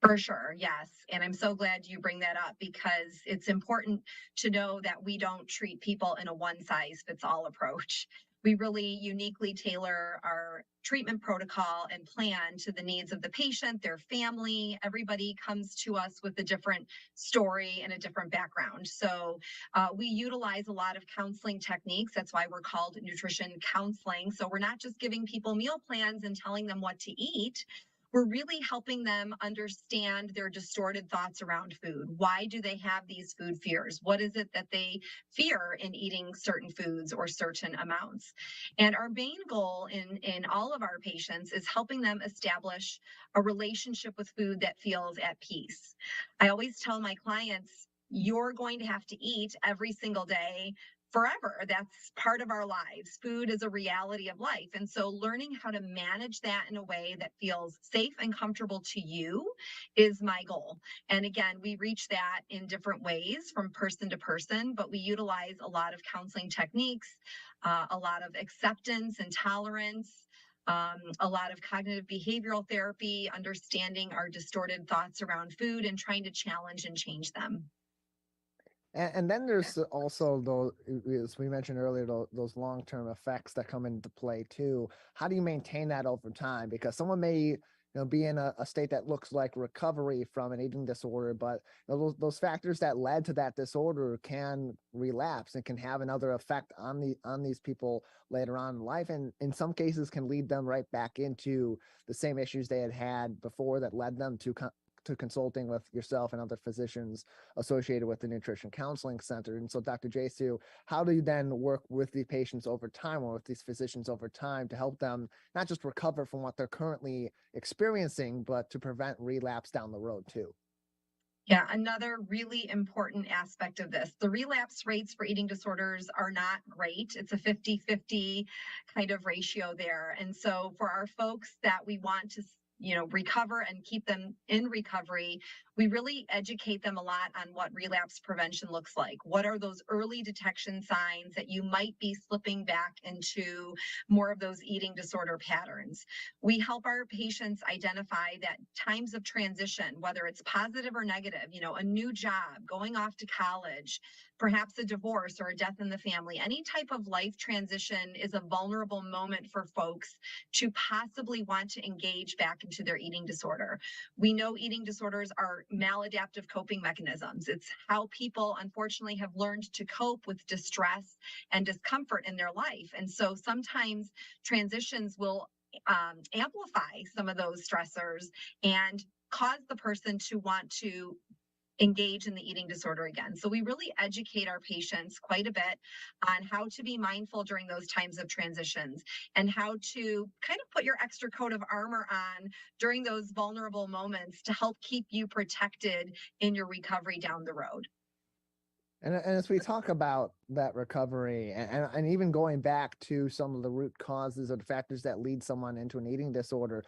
For sure, yes. And I'm so glad you bring that up, because it's important to know that we don't treat people in a one-size-fits-all approach. We really uniquely tailor our treatment protocol and plan to the needs of the patient, their family. Everybody comes to us with a different story and a different background. So we utilize a lot of counseling techniques. That's why we're called nutrition counseling. So we're not just giving people meal plans and telling them what to eat. we're really helping them understand their distorted thoughts around food. Why do they have these food fears? What is it that they fear in eating certain foods or certain amounts? And our main goal in all of our patients is helping them establish a relationship with food that feels at peace. I always tell my clients, you're going to have to eat every single day forever. That's part of our lives. Food is a reality of life. And so learning how to manage that in a way that feels safe and comfortable to you is my goal. And again, we reach that in different ways from person to person, but we utilize a lot of counseling techniques, a lot of acceptance and tolerance, a lot of cognitive behavioral therapy, understanding our distorted thoughts around food and trying to challenge and change them. And then there's also those, as we mentioned earlier, those long-term effects that come into play too. How do you maintain that over time? Because someone may, be in a state that looks like recovery from an eating disorder, but those factors that led to that disorder can relapse and can have another effect on these people later on in life, and in some cases can lead them right back into the same issues they had before that led them to consulting with yourself and other physicians associated with the Nutrition Counseling Center. And so, Dr. Jesue, how do you then work with the patients over time or with these physicians over time to help them not just recover from what they're currently experiencing, but to prevent relapse down the road too? Yeah, another really important aspect of this, the relapse rates for eating disorders are not great. It's a 50-50 kind of ratio there. And so for our folks that we want to recover and keep them in recovery, we really educate them a lot on what relapse prevention looks like. What are those early detection signs that you might be slipping back into more of those eating disorder patterns? We help our patients identify that times of transition, whether it's positive or negative, a new job, going off to college, perhaps a divorce or a death in the family, any type of life transition is a vulnerable moment for folks to possibly want to engage back into their eating disorder. We know eating disorders are maladaptive coping mechanisms. It's how people unfortunately have learned to cope with distress and discomfort in their life. And so sometimes transitions will amplify some of those stressors and cause the person to want to engage in the eating disorder again. So we really educate our patients quite a bit on how to be mindful during those times of transitions and how to kind of put your extra coat of armor on during those vulnerable moments to help keep you protected in your recovery down the road. And as we talk about that recovery and even going back to some of the root causes or the factors that lead someone into an eating disorder,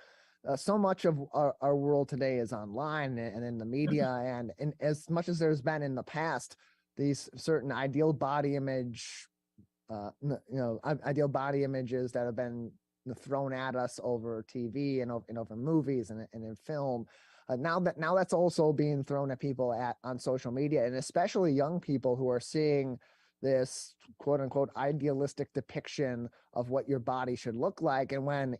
so much of our world today is online and in the media, and as much as there's been in the past, these certain ideal body image, ideal body images that have been thrown at us over TV and over movies and in film. Now that's also being thrown at people on social media, and especially young people who are seeing this quote unquote idealistic depiction of what your body should look like. And when,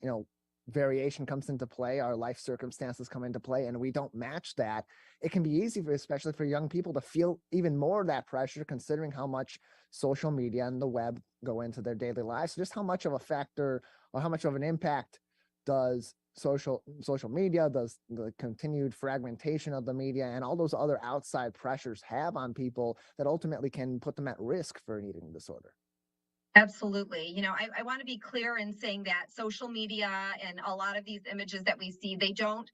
variation comes into play, our life circumstances come into play, and we don't match that, it can be easy especially for young people to feel even more of that pressure, considering how much social media and the web go into their daily lives. Just how much of a factor or how much of an impact does social media, does the continued fragmentation of the media and all those other outside pressures have on people that ultimately can put them at risk for an eating disorder? Absolutely. I want to be clear in saying that social media and a lot of these images that we see, they don't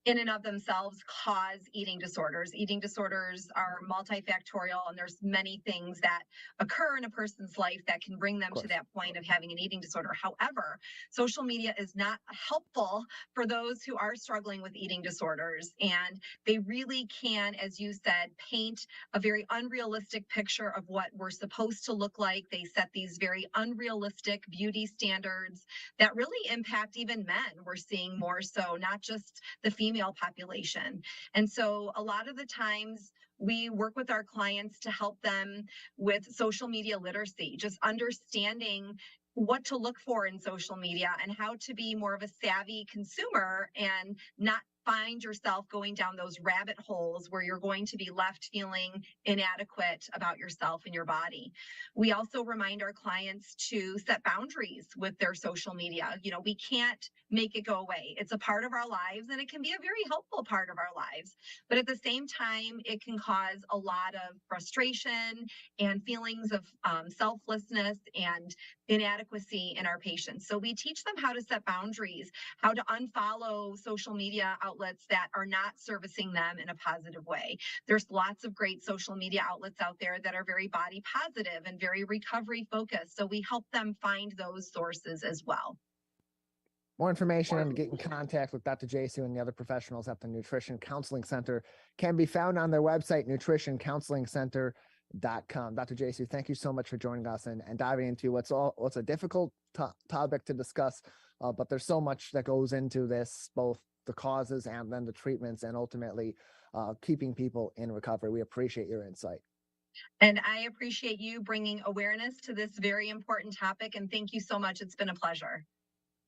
in and of themselves cause eating disorders. Eating disorders are multifactorial, and there's many things that occur in a person's life that can bring them to that point of having an eating disorder. However, social media is not helpful for those who are struggling with eating disorders, and they really can, as you said, paint a very unrealistic picture of what we're supposed to look like. They set these very unrealistic beauty standards that really impact even men. We're seeing more so, not just the female population. And so a lot of the times we work with our clients to help them with social media literacy, just understanding what to look for in social media and how to be more of a savvy consumer and not find yourself going down those rabbit holes where you're going to be left feeling inadequate about yourself and your body. We also remind our clients to set boundaries with their social media. We can't make it go away. It's a part of our lives, and it can be a very helpful part of our lives. But at the same time, it can cause a lot of frustration and feelings of selflessness and inadequacy in our patients. So we teach them how to set boundaries, how to unfollow social media outlets that are not servicing them in a positive way. There's lots of great social media outlets out there that are very body positive and very recovery focused. So we help them find those sources as well. More information and get in contact with Dr. Jesue and the other professionals at the Nutrition Counseling Center can be found on their website, nutritioncounselingcenter.com. Dr. Jesue, thank you so much for joining us and diving into what's a difficult topic to discuss, but there's so much that goes into this, both the causes and then the treatments, and ultimately keeping people in recovery. We appreciate your insight. And I appreciate you bringing awareness to this very important topic, and thank you so much. It's been a pleasure.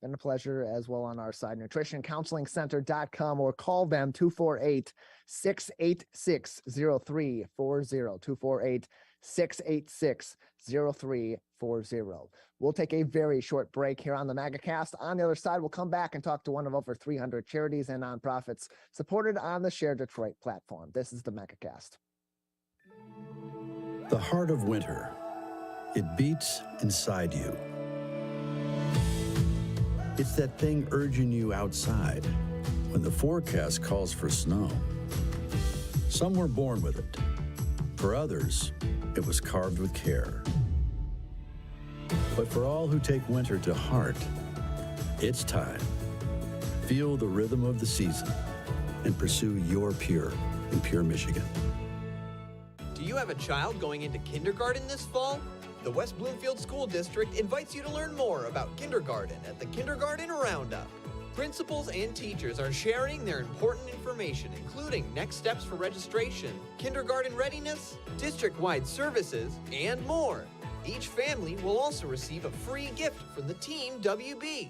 Been a pleasure as well on our side, nutritioncounselingcenter.com, or call them 248-686-0340, 248-686-0340. We'll take a very short break here on the Megacast. On the other side, we'll come back and talk to one of over 300 charities and nonprofits supported on the Share Detroit platform. This is the Megacast. The heart of winter. It beats inside you. It's that thing urging you outside when the forecast calls for snow. Some were born with it. For others, it was carved with care. But for all who take winter to heart, it's time. Feel the rhythm of the season and pursue your Pure in Pure, Michigan. Do you have a child going into kindergarten this fall? The West Bloomfield School District invites you to learn more about kindergarten at the Kindergarten Roundup. Principals and teachers are sharing their important information, including next steps for registration, kindergarten readiness, district-wide services, and more. Each family will also receive a free gift from the Team WB.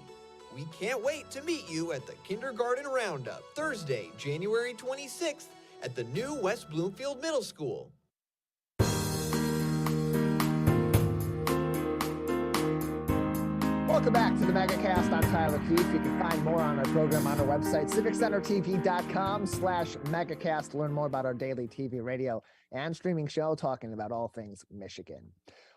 We can't wait to meet you at the Kindergarten Roundup, Thursday, January 26th at the new West Bloomfield Middle School. Welcome back to the Megacast. I'm Tyler Kieft. You can find more on our program on our website, civiccentertv.com/Megacast. Learn more about our daily TV, radio, and streaming show talking about all things Michigan.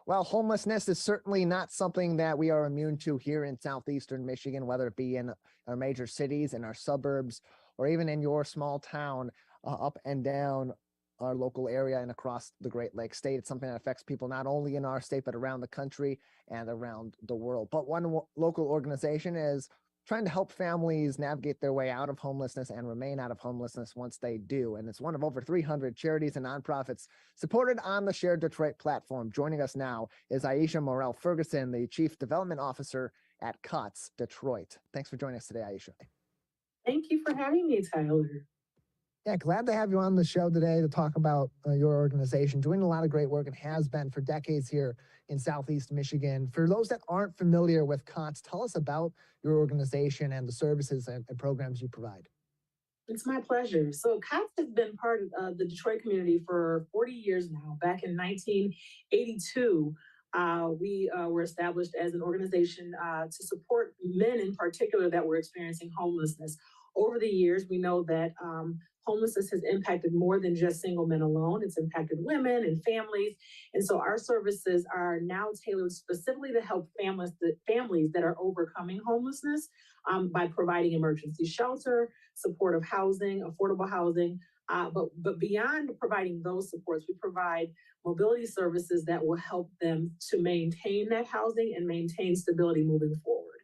Well, homelessness is certainly not something that we are immune to here in southeastern Michigan, whether it be in our major cities, in our suburbs, or even in your small town, up and down our local area and across the Great Lakes state. It's something that affects people not only in our state, but around the country and around the world. But one local organization is trying to help families navigate their way out of homelessness and remain out of homelessness once they do. And it's one of over 300 charities and nonprofits supported on the Share Detroit platform. Joining us now is Aisha Morel Ferguson, the Chief Development Officer at COTS Detroit. Thanks for joining us today, Aisha. Thank you for having me, Tyler. Yeah, glad to have you on the show today to talk about your organization, doing a lot of great work and has been for decades here in Southeast Michigan. For those that aren't familiar with COTS, tell us about your organization and the services and programs you provide. It's my pleasure. So COTS has been part of the Detroit community for 40 years now. Back in 1982, we were established as an organization to support men in particular that were experiencing homelessness. Over the years, we know that homelessness has impacted more than just single men alone. It's impacted women and families. And so our services are now tailored specifically to help families that are overcoming homelessness by providing emergency shelter, supportive housing, affordable housing. But beyond providing those supports, we provide mobility services that will help them to maintain that housing and maintain stability moving forward.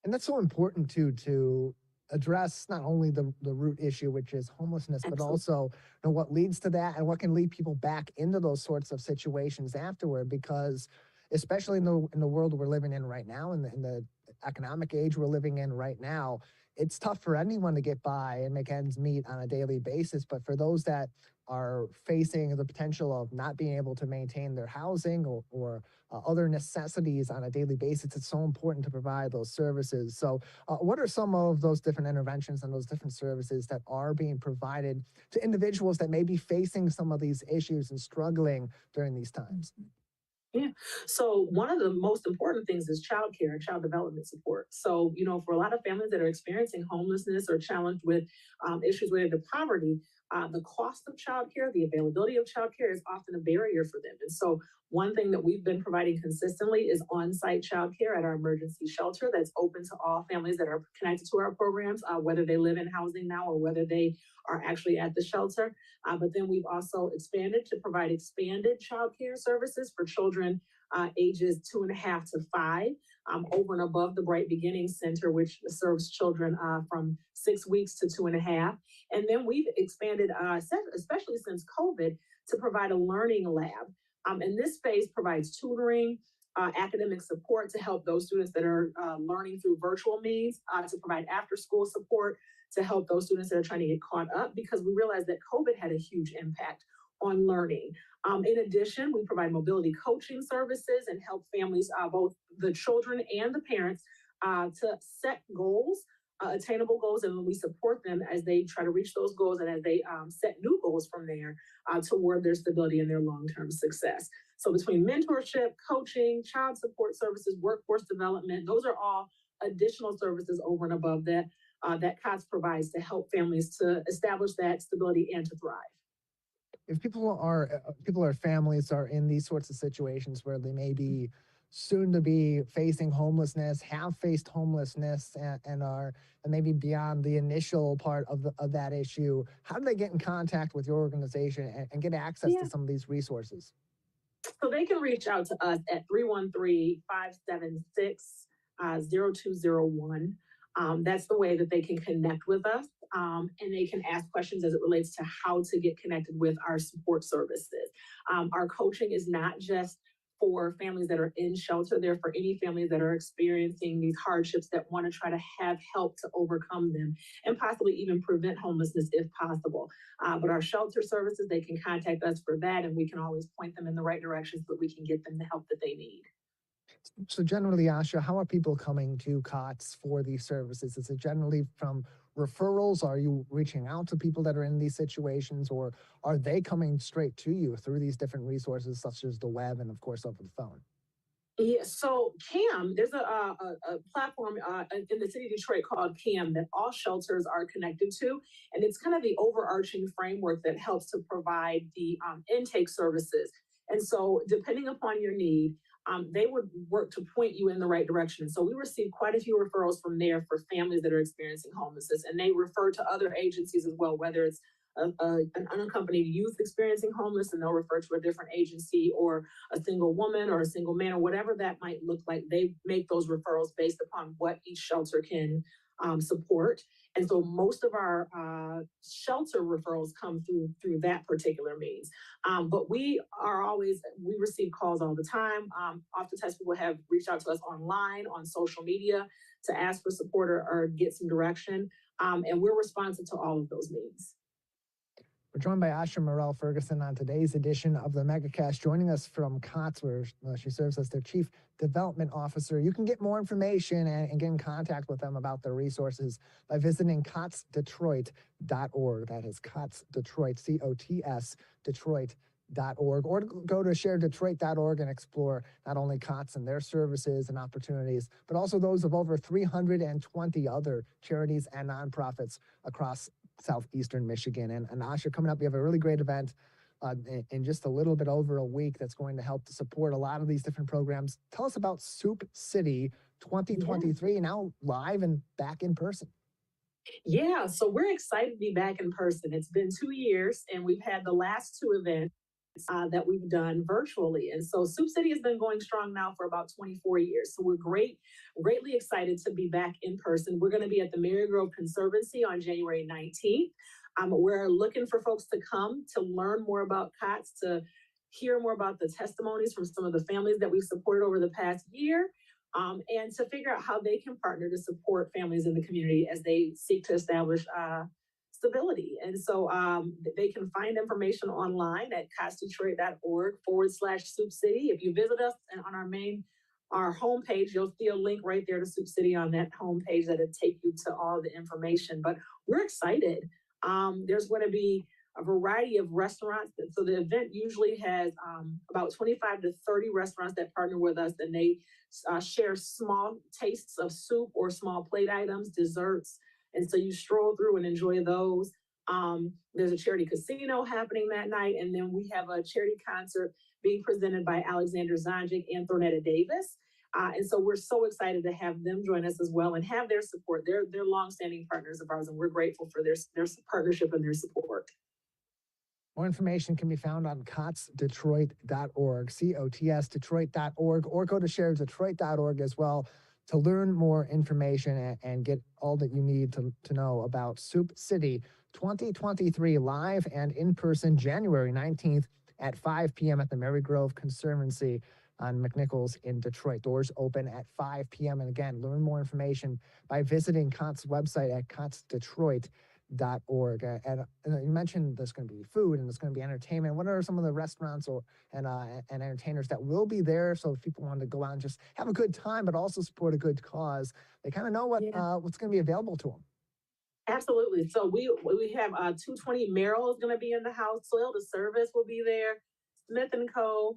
And that's so important to address not only the root issue, which is homelessness, but also what leads to that and what can lead people back into those sorts of situations afterward. Because especially in the world we're living in right now, in the economic age we're living in right now, it's tough for anyone to get by and make ends meet on a daily basis. But for those that are facing the potential of not being able to maintain their housing or other necessities on a daily basis, it's so important to provide those services. So what are some of those different interventions and those different services that are being provided to individuals that may be facing some of these issues and struggling during these times? Yeah. So one of the most important things is childcare and child development support. So, for a lot of families that are experiencing homelessness or challenged with issues related to poverty, the cost of childcare, the availability of childcare is often a barrier for them. And so one thing that we've been providing consistently is on-site childcare at our emergency shelter that's open to all families that are connected to our programs, whether they live in housing now or whether they are actually at the shelter. But then we've also expanded to provide expanded childcare services for children ages 2.5 to 5, over and above the Bright Beginnings Center, which serves children from 6 weeks to 2.5. And then we've expanded, especially since COVID, to provide a learning lab. And this space provides tutoring, academic support to help those students that are learning through virtual means, to provide after-school support, to help those students that are trying to get caught up, because we realized that COVID had a huge impact on learning. In addition, we provide mobility coaching services and help families, both the children and the parents, to set goals, attainable goals, and when we support them as they try to reach those goals and as they set new goals from there toward their stability and their long-term success. So between mentorship, coaching, child support services, workforce development, those are all additional services over and above that that COTS provides to help families to establish that stability and to thrive. If people or families are in these sorts of situations where they may be soon to be facing homelessness, have faced homelessness, and maybe beyond the initial part of that issue, how do they get in contact with your organization and get access to some of these resources? So they can reach out to us at 313-576-0201. That's the way that they can connect with us, and they can ask questions as it relates to how to get connected with our support services. Our coaching is not just for families that are in shelter. They're for any families that are experiencing these hardships that want to try to have help to overcome them and possibly even prevent homelessness if possible. But our shelter services, they can contact us for that, and we can always point them in the right direction so that we can get them the help that they need. So generally, Asha, how are people coming to COTS for these services? Is it generally from referrals? Are you reaching out to people that are in these situations, or are they coming straight to you through these different resources such as the web and, of course, over the phone? Yeah, so CAM, there's a platform in the city of Detroit called CAM that all shelters are connected to. And it's kind of the overarching framework that helps to provide the intake services. And so depending upon your need, they would work to point you in the right direction. So we receive quite a few referrals from there for families that are experiencing homelessness, and they refer to other agencies as well, whether it's an unaccompanied youth experiencing homeless, and they'll refer to a different agency, or a single woman or a single man, or whatever that might look like. They make those referrals based upon what each shelter can support. And so most of our shelter referrals come through that particular means. But we receive calls all the time. Oftentimes people have reached out to us online, on social media, to ask for support or get some direction. And we're responsive to all of those needs. We're joined by Asha Morel Ferguson on today's edition of the Megacast, joining us from COTS, where she serves as their Chief Development Officer. You can get more information and get in contact with them about their resources by visiting cotsdetroit.org. That is COTS Detroit, COTS Detroit.org, or go to sharedetroit.org and explore not only COTS and their services and opportunities, but also those of over 320 other charities and nonprofits across southeastern Michigan. And Asha, coming up, we have a really great event in just a little bit over a week that's going to help to support a lot of these different programs. Tell us about Soup City 2023, now live and back in person. Yeah, so we're excited to be back in person. It's been 2 years, and we've had the last 2 events that we've done virtually. And so Soup City has been going strong now for about 24 years. So we're greatly excited to be back in person. We're going to be at the Marygrove Conservancy on January 19th. We're looking for folks to come to learn more about COTS, to hear more about the testimonies from some of the families that we've supported over the past year, and to figure out how they can partner to support families in the community as they seek to establish stability. And so they can find information online at costdetroit.org/Soup City. If you visit us and on our homepage, you'll see a link right there to Soup City on that homepage that'll take you to all the information. But we're excited. There's going to be a variety of restaurants. So the event usually has about 25 to 30 restaurants that partner with us, and they share small tastes of soup or small plate items, desserts. And so you stroll through and enjoy those. There's a charity casino happening that night, and then we have a charity concert being presented by Alexander Zonjic and Thornetta Davis. And so we're so excited to have them join us as well and have their support. They're longstanding partners of ours, and we're grateful for their partnership and their support. More information can be found on cotsdetroit.org, COTS Detroit.org, or go to sharedetroit.org as well to learn more information and get all that you need to know about Soup City 2023 live and in person January 19th at 5 p.m. at the Marygrove Conservancy on McNichols in Detroit. Doors open at 5 p.m. And again, learn more information by visiting COTS website at cotsdetroit.org. And you mentioned there's going to be food and there's going to be entertainment. What are some of the restaurants and entertainers that will be there? So if people want to go out and just have a good time, but also support a good cause, they kind of know what's going to be available to them. Absolutely. So we have 220 Merrill is going to be in the house. Soil to Service will be there. Smith & Co.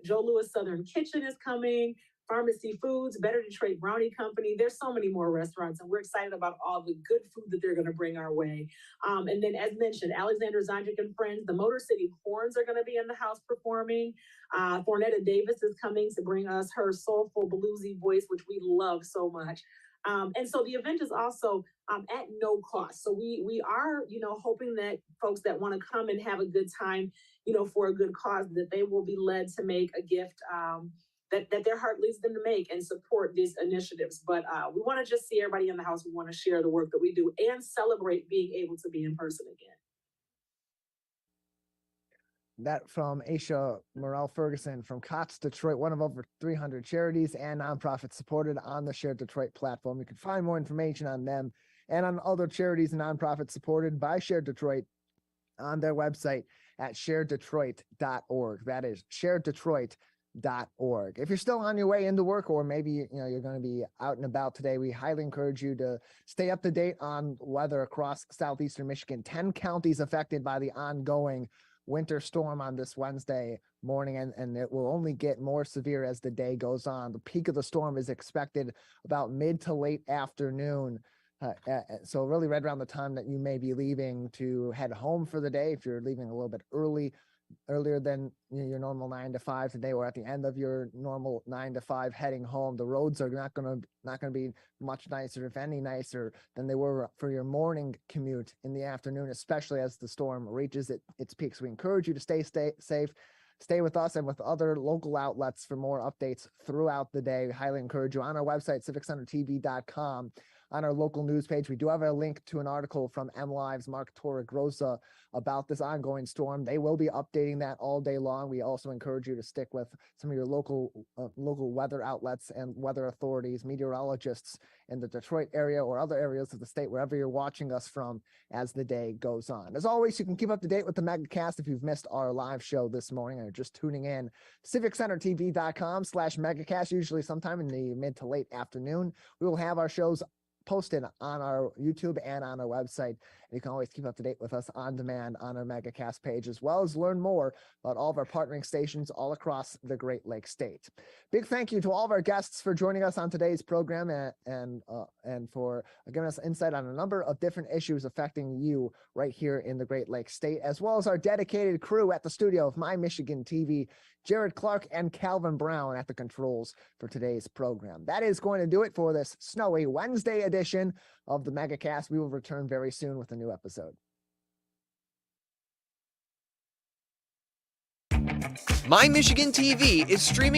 Joe Louis Southern Kitchen is coming. Pharmacy Foods, Better Detroit Brownie Company. There's so many more restaurants, and we're excited about all the good food that they're going to bring our way. And then, as mentioned, Alexander Zonjic and Friends, the Motor City Horns are going to be in the house performing. Thornetta Davis is coming to bring us her soulful bluesy voice, which we love so much. And so the event is also at no cost. So we are, hoping that folks that want to come and have a good time, for a good cause, that they will be led to make a gift that their heart leads them to make and support these initiatives. But we want to just see everybody in the house. We want to share the work that we do and celebrate being able to be in person again. That from Aisha Morel Ferguson from COTS Detroit, one of over 300 charities and nonprofits supported on the Share Detroit platform. You can find more information on them and on other charities and nonprofits supported by Share Detroit on their website at sharedetroit.org. That is sharedetroit.org. If you're still on your way into work, or maybe you're going to be out and about today, we highly encourage you to stay up to date on weather across southeastern Michigan. 10 counties affected by the ongoing winter storm on this Wednesday morning, and it will only get more severe as the day goes on. The peak of the storm is expected about mid to late afternoon. So really right around the time that you may be leaving to head home for the day, if you're leaving a little bit earlier than your normal 9 to 5 today, or at the end of your normal 9 to 5 heading home. The roads are not going to be much nicer, if any nicer, than they were for your morning commute in the afternoon, especially as the storm reaches its peak. So we encourage you to stay safe. Stay with us and with other local outlets for more updates throughout the day. We highly encourage you on our website, civiccentertv.com. On our local news page, we do have a link to an article from MLive's Mark Torregrossa about this ongoing storm. They will be updating that all day long. We also encourage you to stick with some of your local weather outlets and weather authorities, meteorologists in the Detroit area or other areas of the state, wherever you're watching us from as the day goes on. As always, you can keep up to date with the Megacast if you've missed our live show this morning and are just tuning in. civiccentertv.com/Megacast, usually sometime in the mid to late afternoon. We will have our shows posted on our YouTube and on our website. And you can always keep up to date with us on demand on our Megacast page, as well as learn more about all of our partnering stations all across the Great Lakes state. Big thank you to all of our guests for joining us on today's program and for giving us insight on a number of different issues affecting you right here in the Great Lakes state, as well as our dedicated crew at the studio of My Michigan TV, Jared Clark and Calvin Brown at the controls for today's program. That is going to do it for this snowy Wednesday edition of the Megacast. We will return very soon with a new episode. My Michigan TV is streaming